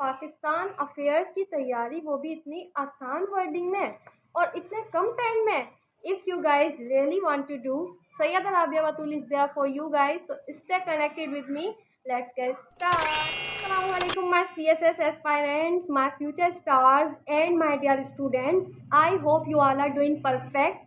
Pakistan affairs की तैयारी, वो भी इतनी आसान वर्डिंग में और इतने कम टाइम में। If you guys really want to do, Sayyid Rabia Batul is there for you guys, so stay connected with me. Let's get started. Assalamualaikum my CSS aspirants, my future stars and my dear students. I hope you all are doing perfect.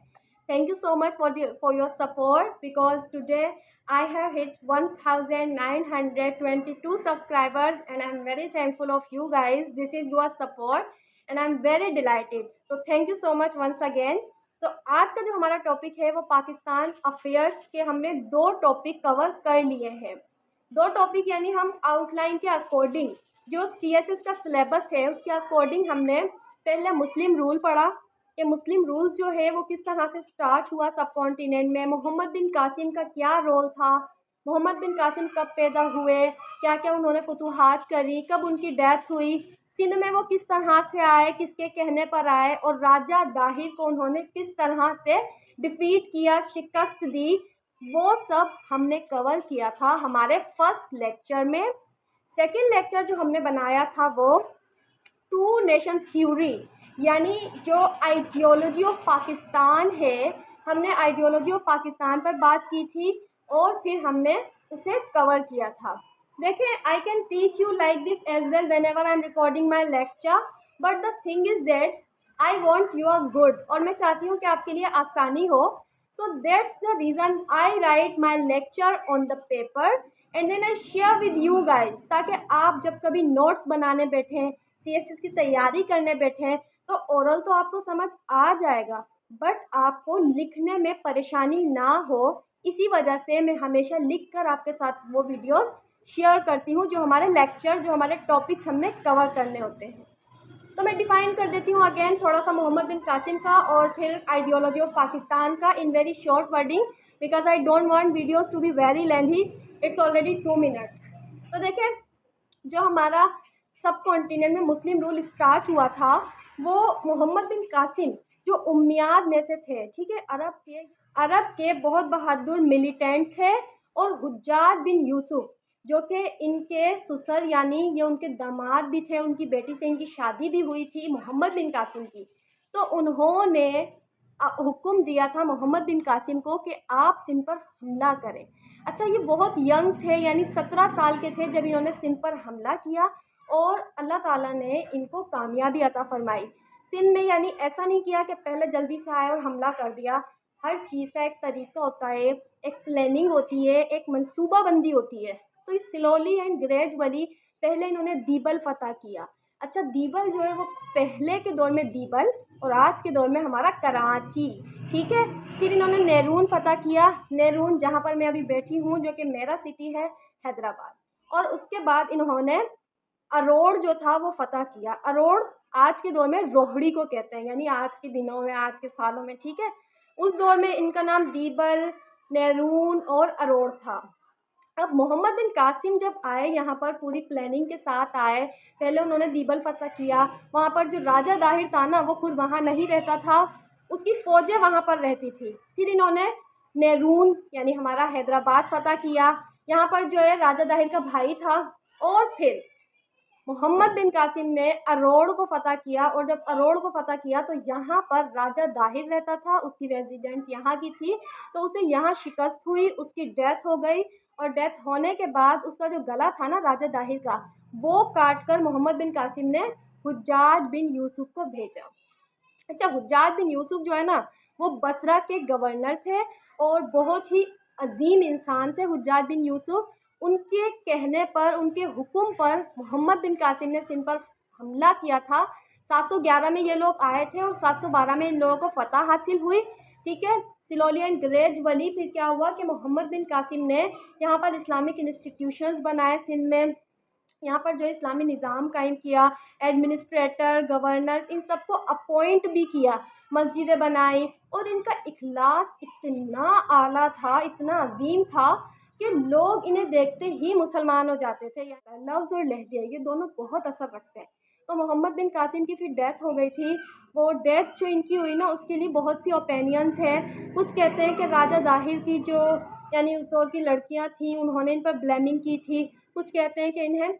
Thank you so much for your support, because today I have hit 1922 subscribers and I'm very thankful of you guys. This is your support and I'm very delighted. So thank you so much once again. So आज का जो हमारा topic है वो Pakistan affairs के हमने 2 topic cover कर लिए हैं। 2 टॉपिक यानी हम आउटलाइन के अकॉर्डिंग जो CSS का सिलेबस है उसके अकॉर्डिंग हमने पहले मुस्लिम रूल पढ़ा कि मुस्लिम रूल्स जो है वो किस तरह से स्टार्ट हुआ सब कॉन्टिनेंट में, मोहम्मद बिन कासिम का क्या रोल था, मोहम्मद बिन कासिम कब पैदा हुए, क्या क्या उन्होंने फतूहात करी, कब उनकी डेथ हुई, सिंध में वो किस तरह से आए, किसके कहने पर आए, और राजा दाहिर को उन्होंने किस तरह से डिफीट किया, शिकस्त दी, वो सब हमने कवर किया था हमारे फर्स्ट लेक्चर में। सेकेंड लेक्चर जो हमने बनाया था वो 2 नेशन थ्योरी, यानी जो आइडियोलॉजी ऑफ पाकिस्तान है, हमने आइडियोलॉजी ऑफ पाकिस्तान पर बात की थी और फिर हमने उसे कवर किया था। देखिए, I can teach you like this as well whenever I am recording my lecture, but the thing is that I want you are good, और मैं चाहती हूँ कि आपके लिए आसानी हो। So that's the reason I write my lecture on the paper and then I share with you guys, ताकि आप जब कभी नोट्स बनाने बैठें, CSS की तैयारी करने बैठें, तो ओरल तो आपको समझ आ जाएगा, बट आपको लिखने में परेशानी ना हो। इसी वजह से मैं हमेशा लिख कर आपके साथ वो वीडियो शेयर करती हूँ जो हमारे लेक्चर, जो हमारे टॉपिक्स हमने कवर करने होते हैं। तो मैं डिफ़ाइन कर देती हूँ अगेन थोड़ा सा मोहम्मद बिन कासिम का और फिर आइडियोलॉजी ऑफ पाकिस्तान का in very short wording, because I don't want videos to be very lengthy, it's already 2 minutes. तो देखिए, जो हमारा सब कॉन्टिनेंट में मुस्लिम रूल स्टार्ट हुआ था वो मोहम्मद बिन कासिम जो उम्मियाद में से थे, ठीक है, अरब के बहुत बहादुर मिलिटेंट थे, और हुज्जाज बिन यूसुफ जो कि इनके ससुर यानी ये उनके दामाद भी थे, उनकी बेटी से इनकी शादी भी हुई थी मोहम्मद बिन कासिम की। तो उन्होंने हुक्म दिया था मोहम्मद बिन कासिम को कि आप सिंध पर हमला करें। अच्छा, ये बहुत यंग थे, यानी 17 साल के थे जब इन्होंने सिंध पर हमला किया, और अल्लाह ताला ने इनको कामयाबी अता फरमाई सिंध में। यानी ऐसा नहीं किया कि पहले जल्दी से आए और हमला कर दिया। हर चीज़ का एक तरीका होता है, एक प्लानिंग होती है, एक मंसूबाबंदी होती है। तो इस स्लोली एंड ग्रेजुअली पहले इन्होंने दीबल फ़तह किया। अच्छा, दीबल जो है वो पहले के दौर में दीबल और आज के दौर में हमारा कराची, ठीक है। फिर इन्होंने नेरून फ़तह किया, नेरून जहाँ पर मैं अभी बैठी हूँ जो कि मेरा सिटी है हैदराबाद। और उसके बाद इन्होंने अरोड़ जो था वो फ़तह किया। अरोड़ आज के दौर में रोहड़ी को कहते हैं, यानी आज के दिनों में, आज के सालों में, ठीक है। उस दौर में इनका नाम दीबल, नेरून और अरोड़ था। अब मोहम्मद बिन कासिम जब आए यहाँ पर पूरी प्लानिंग के साथ आए, पहले उन्होंने दीबल फ़तह किया। वहाँ पर जो राजा दाहिर था ना, वो खुद वहाँ नहीं रहता था, उसकी फ़ौजें वहाँ पर रहती थी। फिर इन्होंने नेरून यानी हमारा हैदराबाद फ़तह किया, यहाँ पर जो है राजा दाहिर का भाई था। और फिर मोहम्मद बिन कासिम ने अरोड़ को फ़तह किया, और जब अरोड़ को फ़तह किया तो यहाँ पर राजा दाहिर रहता था, उसकी रेजिडेंस यहाँ की थी, तो उसे यहाँ शिकस्त हुई, उसकी डेथ हो गई। और डेथ होने के बाद उसका जो गला था ना राजा दाहिर का, वो काट कर मोहम्मद बिन कासिम ने हुज्जाज बिन यूसुफ को भेजा। अच्छा, हुज्जाज बिन यूसुफ जो है ना, वो बसरा के गवर्नर थे और बहुत ही अजीम इंसान थे हुज्जाज बिन यूसुफ। उनके कहने पर, उनके हुक्म पर मोहम्मद बिन कासिम ने सिंध पर हमला किया था। 711 में ये लोग आए थे और 712 में इन लोगों को फ़तह हासिल हुई, ठीक है। स्लोली एंड ग्रेजुअली फिर क्या हुआ कि मोहम्मद बिन कासिम ने यहाँ पर इस्लामिक इंस्टीट्यूशंस बनाए सिंध में, यहाँ पर जो इस्लामी निज़ाम कायम किया, एडमिनिस्ट्रेटर, गवर्नर्स, इन सबको अपॉइंट भी किया, मस्जिदें बनाई, और इनका इखलाक इतना आला था, इतना अजीम था कि लोग इन्हें देखते ही मुसलमान हो जाते थे। लफ्ज़ और लहजे ये दोनों बहुत असर रखते हैं। तो मोहम्मद बिन कासिम की फिर डेथ हो गई थी। वो डेथ जो इनकी हुई ना, उसके लिए बहुत सी ओपिनियंस हैं। कुछ कहते हैं कि राजा दाहिर की जो यानी उस दौर की लड़कियां थीं, उन्होंने इन पर ब्लेमिंग की थी। कुछ कहते हैं कि इन्हें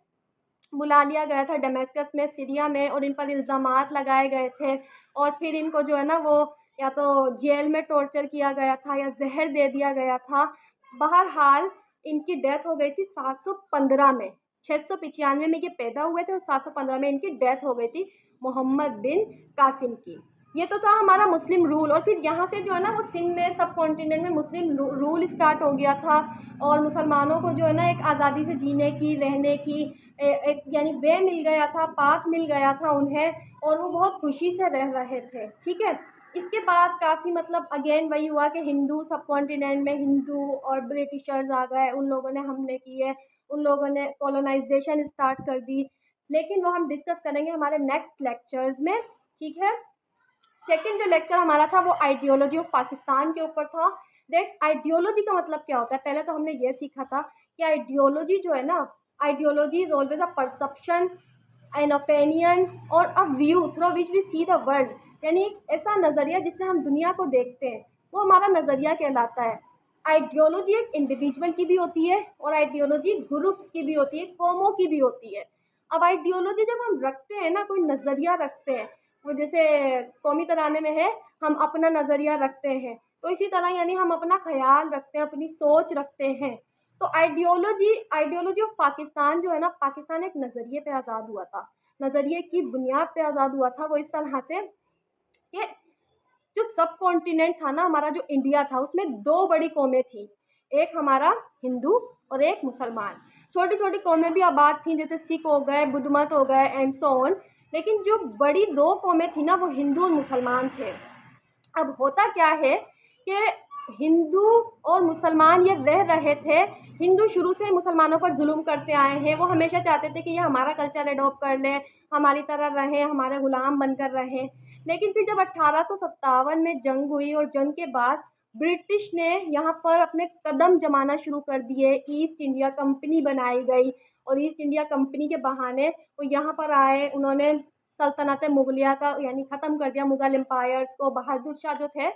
बुला लिया गया था दमेस्कस में, सीरिया में, और इन पर इल्ज़ामात लगाए गए थे। और फिर इनको जो है ना वो या तो जेल में टॉर्चर किया गया था या ज़हर दे दिया गया था। बहरहाल इनकी डेथ हो गई थी 715 में। 695 में ये पैदा हुए थे और 715 में इनकी डेथ हो गई थी मोहम्मद बिन कासिम की। ये तो था हमारा मुस्लिम रूल। और फिर यहाँ से जो है ना वो सिंध में, सब कॉन्टिनेंट में मुस्लिम रूल स्टार्ट हो गया था। और मुसलमानों को जो है ना एक आज़ादी से जीने की, रहने की एक यानी वे मिल गया था, पाथ मिल गया था उन्हें, और वो बहुत खुशी से रह रहे थे। ठीक है। इसके बाद काफ़ी मतलब अगेन वही हुआ कि हिंदू, सब कॉन्टिनेंट में हिंदू और ब्रिटिशर्स आ गए, उन लोगों ने हमले किए, उन लोगों ने कॉलोनाइजेशन स्टार्ट कर दी। लेकिन वो हम डिस्कस करेंगे हमारे नेक्स्ट लेक्चर्स में। ठीक है। सेकंड जो लेक्चर हमारा था वो आइडियोलॉजी ऑफ पाकिस्तान के ऊपर था। दैट आइडियोलॉजी का मतलब क्या होता है, पहले तो हमने ये सीखा था कि आइडियोलॉजी जो है ना, ideology is always a perception, an opinion or a view through which we see the world. यानी एक ऐसा नज़रिया जिससे हम दुनिया को देखते हैं, वो हमारा नज़रिया कहलाता है। आइडियोलॉजी एक इंडिविजुअल की भी होती है और आइडियोलॉजी ग्रुप्स की भी होती है, कौमों की भी होती है। अब आइडियोलॉजी जब हम रखते हैं ना, कोई नज़रिया रखते हैं, वो जैसे कौमी तराने में है, हम अपना नज़रिया रखते हैं, तो इसी तरह यानी हम अपना ख्याल रखते हैं, अपनी सोच रखते हैं। तो आइडियोलॉजी आइडियोलॉजी ऑफ पाकिस्तान जो है ना, पाकिस्तान एक नज़रिए पे आज़ाद हुआ था, नज़रिए की बुनियाद पे आज़ाद हुआ था। वो इस तरह से कि जो सब कॉन्टिनेंट था ना हमारा, जो इंडिया था, उसमें दो बड़ी कौमें थी, एक हमारा हिंदू और एक मुसलमान। छोटी छोटी कौमें भी आबाद थीं, जैसे सिख हो गए, बुद्ध मत हो गए एंड सो ऑन। लेकिन जो बड़ी दो कौमें थी ना, वो हिंदू और मुसलमान थे। अब होता क्या है कि हिंदू और मुसलमान ये रह रहे थे। हिंदू शुरू से मुसलमानों पर जुल्म करते आए हैं, वो हमेशा चाहते थे कि ये हमारा कल्चर एडॉप्ट कर लें, हमारी तरह रहें, हमारे ग़ुलाम बनकर रहें। लेकिन फिर जब 1857 में जंग हुई और जंग के बाद ब्रिटिश ने यहाँ पर अपने कदम जमाना शुरू कर दिए, ईस्ट इंडिया कंपनी बनाई गई, और ईस्ट इंडिया कंपनी के बहाने वो यहाँ पर आए। उन्होंने सल्तनत मुगलिया का यानी ख़त्म कर दिया, मुग़ल एम्पायर्स को। बहादुर शाह जो थे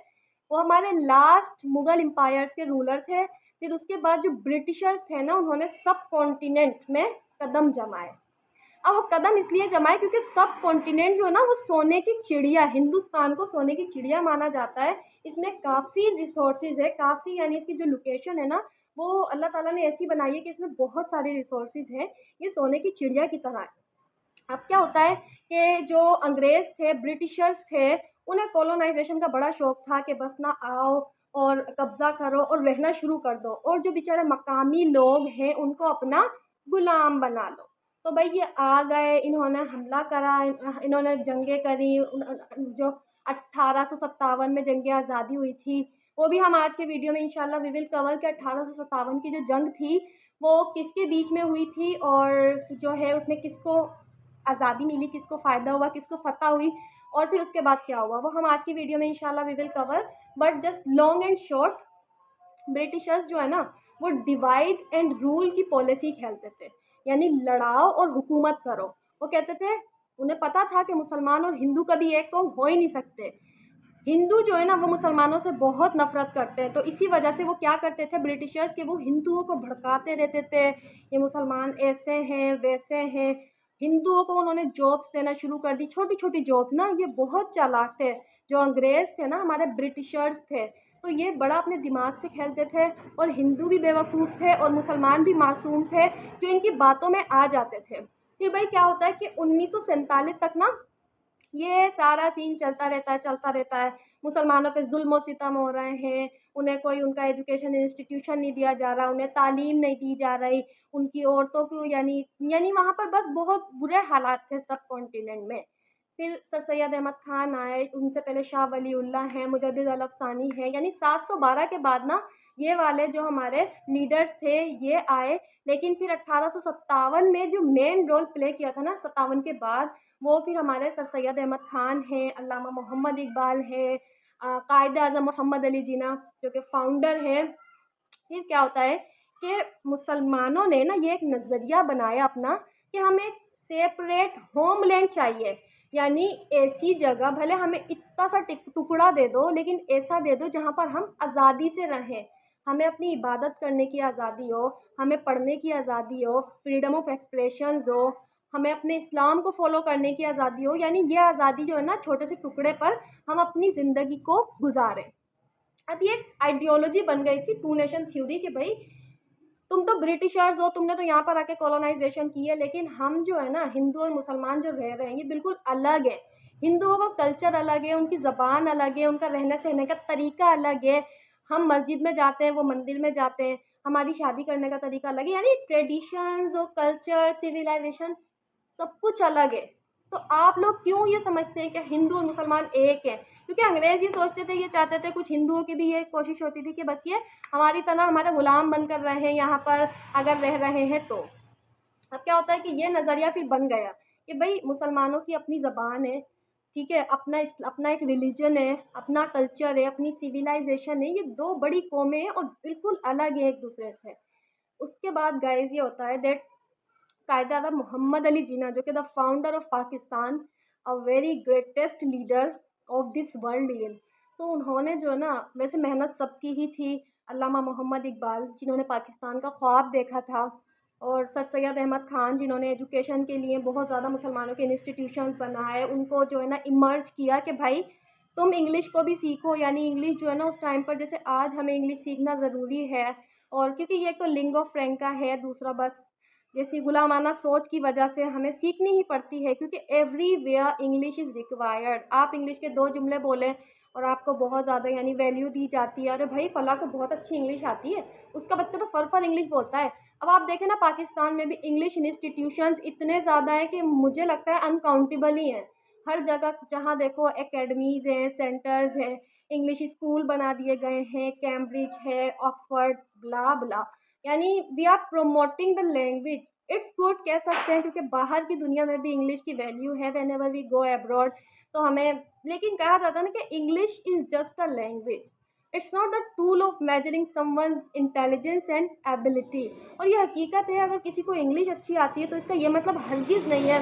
वो हमारे लास्ट मुग़ल एम्पायर्स के रूलर थे। फिर उसके बाद जो ब्रिटिशर्स थे ना, उन्होंने सब कॉन्टिनेंट में कदम जमाए। अब वो कदम इसलिए जमाए क्योंकि सब कॉन्टिनेंट जो है ना वो सोने की चिड़िया, हिंदुस्तान को सोने की चिड़िया माना जाता है। इसमें काफ़ी रिसोर्सेज है, काफ़ी यानी इसकी जो लोकेशन है ना, वो अल्लाह ताला ने ऐसी बनाई है कि इसमें बहुत सारे रिसोर्सेज हैं। ये सोने की चिड़िया की तरह है। अब क्या होता है कि जो अंग्रेज़ थे, ब्रिटिशर्स थे, उन्हें कॉलोनाइजेशन का बड़ा शौक था कि बस ना आओ और कब्ज़ा करो और रहना शुरू कर दो, और जो बेचारे मकामी लोग हैं उनको अपना गुलाम बना लो। तो भाई ये आ गए, इन्होंने हमला करा, इन्होंने जंगें करी। जो 1857 में जंग आज़ादी हुई थी, वो भी हम आज के वीडियो में इंशाल्लाह वी विल कवर कि 1857 की जो जंग थी वो किसके बीच में हुई थी, और जो है उसमें किसको आज़ादी मिली, किसको फ़ायदा हुआ, किसको फ़तह हुई, और फिर उसके बाद क्या हुआ, वो हम आज की वीडियो में इंशाल्लाह we will cover. But just long and short, Britishers जो है ना वो डिवाइड एंड रूल की पॉलिसी खेलते थे, यानी लड़ाओ और हुकूमत करो। वो कहते थे, उन्हें पता था कि मुसलमान और हिंदू कभी एक कौम हो ही नहीं सकते। हिंदू जो है ना वो मुसलमानों से बहुत नफ़रत करते हैं, तो इसी वजह से वो क्या करते थे ब्रिटिशर्स के, वो हिंदुओं को भड़काते रहते थे, ये मुसलमान ऐसे हैं वैसे हैं। हिंदुओं को उन्होंने जॉब्स देना शुरू कर दी, छोटी छोटी जॉब्स ना। ये बहुत चालाक थे, जो अंग्रेज़ थे ना हमारे ब्रिटिशर्स थे, तो ये बड़ा अपने दिमाग से खेलते थे। और हिंदू भी बेवकूफ़ थे और मुसलमान भी मासूम थे, जो इनकी बातों में आ जाते थे। फिर भाई क्या होता है कि 1947 तक ना ये सारा सीन चलता रहता है। मुसलमानों पे ज़ुल्म और सितम हो रहे हैं, उन्हें कोई उनका एजुकेशन इंस्टीट्यूशन नहीं दिया जा रहा, उन्हें तालीम नहीं दी जा रही, उनकी औरतों को यानी वहाँ पर बस बहुत बुरे हालात थे सब कॉन्टिनेंट में। फिर सर सैयद अहमद ख़ान आए, उनसे पहले शाह वलीउल्लाह हैं, मुजद्दिद अल अफ़सानी हैं, यानी 712 के बाद ना ये वाले जो हमारे लीडर्स थे ये आए। लेकिन फिर 1857 में जो मेन रोल प्ले किया था ना 57 के बाद, वो फिर हमारे सर सैयद अहमद ख़ान हैं, अल्लामा मोहम्मद इकबाल हैं, कायद-ए-आज़म मोहम्मद अली जिन्ना जो कि फ़ाउंडर हैं। फिर क्या होता है कि मुसलमानों ने ना ये एक नज़रिया बनाया अपना कि हमें एक सेपरेट होमलैंड चाहिए, यानी ऐसी जगह, भले हमें इतना सा टुकड़ा दे दो, लेकिन ऐसा दे दो जहाँ पर हम आज़ादी से रहें, हमें अपनी इबादत करने की आज़ादी हो, हमें पढ़ने की आज़ादी हो, फ्रीडम ऑफ एक्सप्रेशंस हो, हमें अपने इस्लाम को फॉलो करने की आज़ादी हो, यानी ये आज़ादी जो है ना छोटे से टुकड़े पर हम अपनी ज़िंदगी को गुजारें। अब ये आइडियोलॉजी बन गई थी टू नेशन थ्योरी कि भाई तुम तो ब्रिटिशर्स हो, तुमने तो यहाँ पर आके कॉलोनाइजेशन की है, लेकिन हम जो है ना हिंदू और मुसलमान जो रह रहे हैं ये बिल्कुल अलग है। हिंदुओं का कल्चर अलग है, उनकी ज़बान अलग है, उनका रहने सहने का तरीका अलग है। हम मस्जिद में जाते हैं, वो मंदिर में जाते हैं, हमारी शादी करने का तरीका अलग है, यानी ट्रेडिशंस और कल्चर सिविलाइजेशन सब कुछ अलग है। तो आप लोग क्यों ये समझते हैं कि हिंदू और मुसलमान एक हैं? क्योंकि अंग्रेज़ ये सोचते थे, ये चाहते थे, कुछ हिंदुओं की भी ये कोशिश होती थी कि बस ये हमारी तरह हमारे गुलाम बनकर रहे हैं यहाँ पर अगर रह रहे हैं तो। अब क्या होता है कि ये नज़रिया फिर बन गया कि भाई मुसलमानों की अपनी ज़बान है, ठीक है, अपना एक रिलीजन है, अपना कल्चर है, अपनी सिविलाइजेशन है, ये दो बड़ी कौमें हैं और बिल्कुल अलग है एक दूसरे से। उसके बाद गाइज ये होता है दैट कायदा आज़म मोहम्मद अली जिन्ना जो कि the founder of Pakistan, a very greatest leader of this world even, तो उन्होंने जो है ना, वैसे मेहनत सबकी ही थी, अल्लामा मोहम्मद इकबाल जिन्होंने पाकिस्तान का ख्वाब देखा था, और सर सैयद अहमद ख़ान जिन्होंने एजुकेशन के लिए बहुत ज़्यादा मुसलमानों के इंस्टीट्यूशंस बनाए, उनको जो है ना इमर्ज किया कि भाई तुम इंग्लिश को भी सीखो, यानी इंग्लिश जो है ना उस टाइम पर जैसे आज हमें इंग्लिश सीखना ज़रूरी है, और क्योंकि ये एक तो लिंगो फ्रेंका है, दूसरा बस जैसी गुलामाना सोच की वजह से हमें सीखनी ही पड़ती है, क्योंकि एवरीवेयर इंग्लिश इज़ रिक्वायर्ड। आप इंग्लिश के दो जुमले बोलें और आपको बहुत ज़्यादा यानी वैल्यू दी जाती है, अरे भाई फ़लाँ को बहुत अच्छी इंग्लिश आती है, उसका बच्चा तो फर इंग्लिश बोलता है। अब आप देखें ना पाकिस्तान में भी इंग्लिश इंस्टीट्यूशंस इतने ज़्यादा हैं कि मुझे लगता है अनकाउंटेबल ही हैं। हर जगह जहाँ देखो एकेडमीज़ हैं, सेंटर्स हैं, इंग्लिश स्कूल बना दिए गए हैं, कैम्ब्रिज है, ऑक्सफोर्ड, ब्ला ब्ला, यानी we are promoting the language. It's good कह सकते हैं, क्योंकि बाहर की दुनिया में भी इंग्लिश की वैल्यू है whenever we go abroad, तो हमें, लेकिन कहा जाता है ना कि English is just a language, it's not the tool of measuring someone's intelligence and ability. और ये हकीकत है, अगर किसी को इंग्लिश अच्छी आती है तो इसका ये मतलब हरगिज़ नहीं है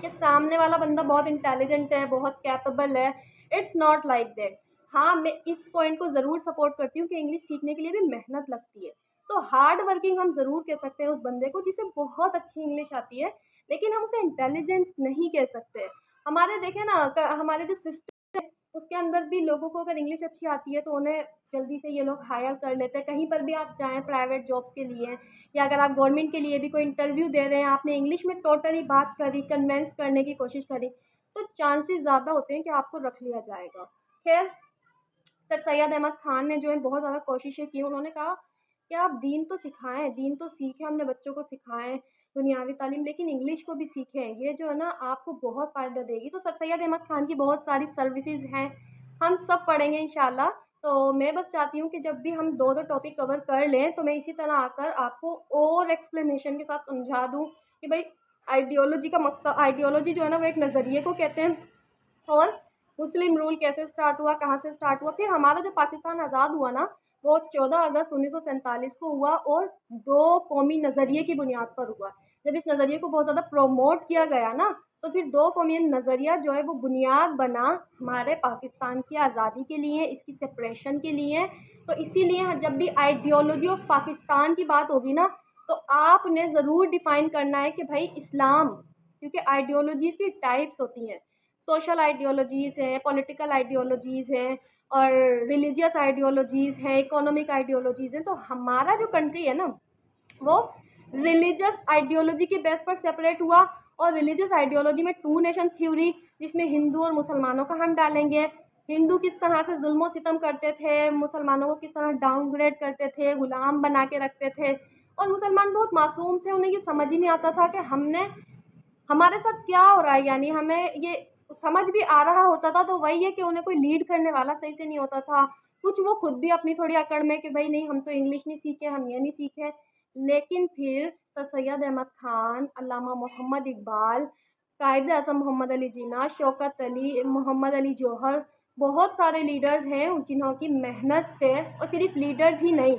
कि सामने वाला बंदा बहुत इंटेलिजेंट है, बहुत कैपेबल है। It's not like that. हाँ, मैं इस पॉइंट को ज़रूर सपोर्ट करती हूँ कि इंग्लिश सीखने के लिए भी मेहनत लगती है, तो हार्ड वर्किंग हम ज़रूर कह सकते हैं उस बंदे को जिसे बहुत अच्छी इंग्लिश आती है, लेकिन हम उसे इंटेलिजेंट नहीं कह सकते। हमारे देखें ना हमारे जो सिस्टम है उसके अंदर भी लोगों को अगर इंग्लिश अच्छी आती है तो उन्हें जल्दी से ये लोग हायर कर लेते हैं। कहीं पर भी आप जाएँ प्राइवेट जॉब्स के लिए, या अगर आप गवर्नमेंट के लिए भी कोई इंटरव्यू दे रहे हैं, आपने इंग्लिश में टोटली बात करी, कन्विंस करने की कोशिश करी, तो चांसेस ज़्यादा होते हैं कि आपको रख लिया जाएगा। खैर, सर सैयद अहमद ख़ान ने जो है बहुत ज़्यादा कोशिशें की। उन्होंने कहा कि आप दीन तो सिखाएँ, दीन तो सीखें, अपने बच्चों को सिखाएँ दुनियावी तालीम, लेकिन इंग्लिश को भी सीखें, ये जो है ना आपको बहुत फ़ायदा देगी। तो सर सैयद अहमद ख़ान की बहुत सारी सर्विसेज़ हैं, हम सब पढ़ेंगे इंशाल्लाह। तो मैं बस चाहती हूँ कि जब भी हम 2-2 टॉपिक कवर कर लें तो मैं इसी तरह आकर आपको और एक्सप्लेनेशन के साथ समझा दूँ कि भाई आइडियोलॉजी का मकसद, आइडियोलॉजी जो है ना वो एक नज़रिए को कहते हैं, और मुस्लिम रूल कैसे स्टार्ट हुआ, कहाँ से स्टार्ट हुआ, फिर हमारा जो पाकिस्तान आज़ाद हुआ ना वो 14 अगस्त 1947 को हुआ, और दो कौमी नज़रिए की बुनियाद पर हुआ। जब इस नज़रिए को बहुत ज़्यादा प्रमोट किया गया ना, तो फिर दो कौमी नज़रिया जो है वो बुनियाद बना हमारे पाकिस्तान की आज़ादी के लिए, इसकी सेपरेशन के लिए। तो इसीलिए जब भी आइडियोलॉजी ऑफ पाकिस्तान की बात होगी ना, तो आपने ज़रूर डिफ़ाइन करना है कि भाई इस्लाम, क्योंकि आइडियोलॉजीज़ की टाइप्स होती हैं, सोशल आइडियोलॉजीज़ हैं, पॉलिटिकल आइडियोलॉजीज़ हैं, और रिलीजियस आइडियोलॉजीज़ हैं, इकोनॉमिक आइडियोलॉजीज़ हैं। तो हमारा जो कंट्री है ना वो रिलीजियस आइडियोलॉजी के बेस पर सेपरेट हुआ, और रिलीजियस आइडियोलॉजी में टू नेशन थ्योरी, जिसमें हिंदू और मुसलमानों का हम डालेंगे। हिंदू किस तरह से जुल्म सितम करते थे, मुसलमानों को किस तरह डाउनग्रेड करते थे, गुलाम बना के रखते थे, और मुसलमान बहुत मासूम थे, उन्हें ये समझ ही नहीं आता था कि हमने हमारे साथ क्या हो रहा है, यानी हमें ये समझ भी आ रहा होता था तो वही है कि उन्हें कोई लीड करने वाला सही से नहीं होता था। कुछ वो खुद भी अपनी थोड़ी अकड़ में कि भाई नहीं हम तो इंग्लिश नहीं सीखे, हम ये नहीं सीखे। लेकिन फिर सर सैयद अहमद ख़ान, अल्लामा मोहम्मद इकबाल, कायद आज़म मोहम्मद अली जिन्ना, शौकत अली, मोहम्मद अली जौहर, बहुत सारे लीडर्स हैं जिन्हों की मेहनत से, और सिर्फ लीडर्स ही नहीं,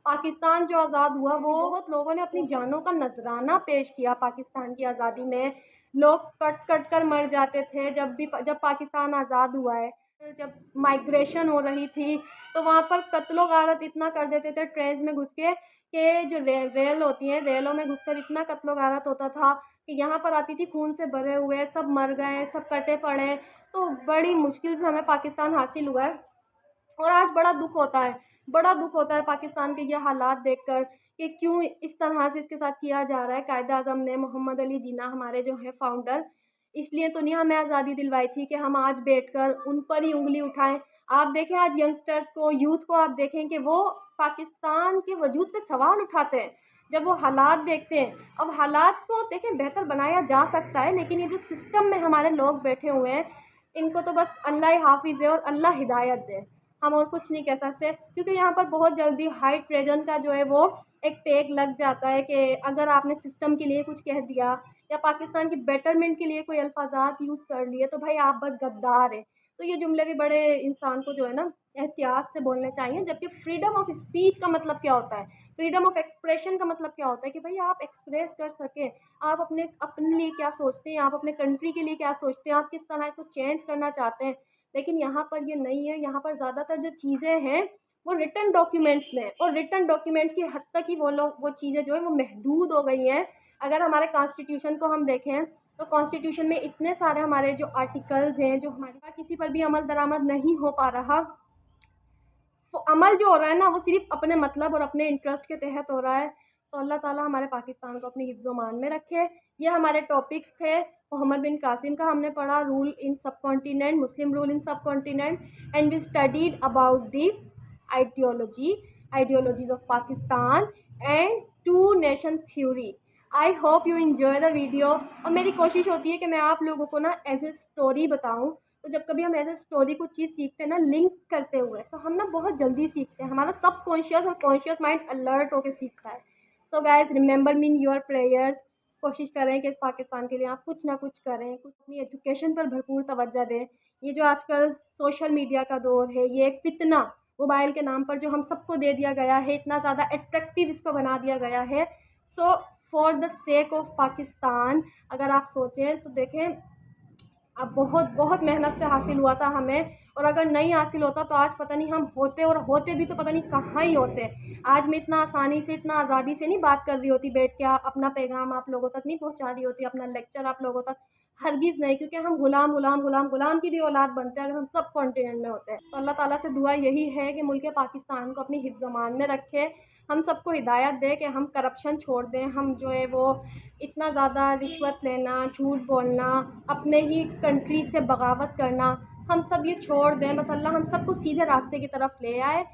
पाकिस्तान जो आज़ाद हुआ वो बहुत लोगों ने अपनी जानों का नजराना पेश किया। पाकिस्तान की आज़ादी में लोग कट कट कर मर जाते थे। जब पाकिस्तान आज़ाद हुआ है, जब माइग्रेशन हो रही थी तो वहाँ पर कत्लो गारत इतना कर देते थे ट्रेन्स में घुस के, कि जो रेल होती हैं, रेलों में घुसकर इतना कत्लो गारत होता था। कि यहाँ पर आती थी खून से भरे हुए, सब मर गए, सब कटे पड़े, तो बड़ी मुश्किल से हमें पाकिस्तान हासिल हुआ है। और आज बड़ा दुख होता है पाकिस्तान के ये हालात देखकर कि क्यों इस तरह से इसके साथ किया जा रहा है। कायद-ए-आज़म ने, मोहम्मद अली जिन्ना हमारे जो हैं फाउंडर, इसलिए तो नहीं हमें आज़ादी दिलवाई थी कि हम आज बैठकर उन पर ही उँगली उठाएँ। आप देखें आज यंगस्टर्स को, यूथ को आप देखें कि वो पाकिस्तान के वजूद पे सवाल उठाते हैं, जब वो हालात देखते हैं। अब हालात को देखें बेहतर बनाया जा सकता है, लेकिन ये जो सिस्टम में हमारे लोग बैठे हुए हैं, इनको तो बस अल्लाह ही हाफ़िज़ है और अल्लाह हिदायत दे। हम और कुछ नहीं कह सकते, क्योंकि यहाँ पर बहुत जल्दी हाई ट्रेजन का जो है वो एक टैग लग जाता है कि अगर आपने सिस्टम के लिए कुछ कह दिया या पाकिस्तान की बेटरमेंट के लिए कोई अल्फाजात यूज़ कर लिए तो भाई आप बस गद्दार हैं। तो ये जुमले भी बड़े इंसान को जो है ना एहतियात से बोलने चाहिए। जबकि फ्रीडम ऑफ स्पीच का मतलब क्या होता है, फ्रीडम ऑफ एक्सप्रेशन का मतलब क्या होता है कि भाई आप एक्सप्रेस कर सकें, आप अपने अपने लिए क्या सोचते हैं, आप अपने कंट्री के लिए क्या सोचते हैं, आप किस तरह इसको चेंज करना चाहते हैं। लेकिन यहाँ पर ये नहीं है। यहाँ पर ज़्यादातर जो चीज़ें हैं वो रिटन डॉक्यूमेंट्स में, और रिटन डॉक्यूमेंट्स की हद तक ही वो चीज़ें जो है वो महदूद हो गई हैं। अगर हमारे कॉन्स्टिट्यूशन को हम देखें तो कॉन्स्टिट्यूशन में इतने सारे हमारे जो आर्टिकल्स हैं, जो हमारे पास किसी पर भी अमल दरामद नहीं हो पा रहा। अमल जो हो रहा है ना वो सिर्फ अपने मतलब और अपने इंटरेस्ट के तहत हो रहा है। तो अल्लाह ताला हमारे पाकिस्तान को अपनी हिफ्ज़ मान में रखे। ये हमारे टॉपिक्स थे। मोहम्मद बिन कासिम का हमने पढ़ा, रूल इन सब continent, Muslim rule in subcontinent, and we studied about the ideologies of Pakistan and two nation theory. I hope you enjoy the video. और मेरी कोशिश होती है कि मैं आप लोगों को ना एज ए स्टोरी बताऊँ। तो जब कभी हम एज ए स्टोरी कुछ चीज़ सीखते हैं ना लिंक करते हुए, तो हम ना बहुत जल्दी सीखते हैं। हमारा सब कॉन्शियस और कॉन्शियस माइंड अलर्ट होकर सीखता है। So guys remember me in your prayers. कोशिश करें कि इस पाकिस्तान के लिए आप कुछ ना कुछ करें, कुछ अपनी एजुकेशन पर भरपूर तवज्जो दें। ये जो आजकल सोशल मीडिया का दौर है, ये एक फितना मोबाइल के नाम पर जो हम सबको दे दिया गया है, इतना ज़्यादा अट्रैक्टिव इसको बना दिया गया है। So for the sake of Pakistan अगर आप सोचें तो देखें, अब बहुत बहुत मेहनत से हासिल हुआ था हमें, और अगर नहीं हासिल होता तो आज पता नहीं हम होते, और होते भी तो पता नहीं कहाँ ही होते। आज मैं इतना आसानी से, इतना आज़ादी से नहीं बात कर रही होती बैठ के, अपना पैगाम आप लोगों तक नहीं पहुंचा रही होती, अपना लेक्चर आप लोगों तक, हरगिज़ नहीं। क्योंकि हम गुलाम की भी औलाद बनते हैं अगर हम सब कॉन्टिनेंट में होते हैं। तो अल्लाह ताला से दुआ यही है कि मुल्क पाकिस्तान को अपनी हिफ्ज़ अमान में रखे, हम सबको हिदायत दे कि हम करप्शन छोड़ दें, हम जो है वो इतना ज़्यादा रिश्वत लेना, झूठ बोलना, अपने ही कंट्री से बगावत करना, हम सब ये छोड़ दें। बस अल्लाह हम सबको सीधे रास्ते की तरफ ले आए।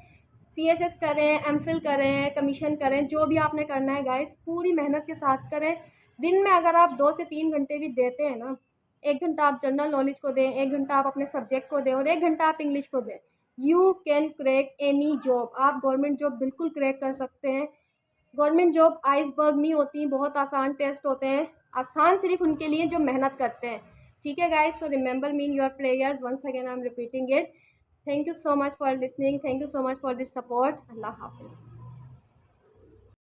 CSS करें, MPhil करें, कमीशन करें, जो भी आपने करना है गाइस पूरी मेहनत के साथ करें। दिन में अगर आप 2 से 3 घंटे भी देते हैं ना, 1 घंटा आप जनरल नॉलेज को दें, 1 घंटा आप अपने सब्जेक्ट को दें और 1 घंटा आप इंग्लिश को दें, you can crack any job. आप गवर्नमेंट जॉब बिल्कुल क्रैक कर सकते हैं। गवर्नमेंट जॉब आइसबर्ग नहीं होती, बहुत आसान टेस्ट होते हैं। आसान सिर्फ उनके लिए जो मेहनत करते हैं। ठीक है guys, so remember me in your prayers. Once again I am repeating it. Thank you so much for listening, thank you so much for this support. अल्लाह हाफिज़।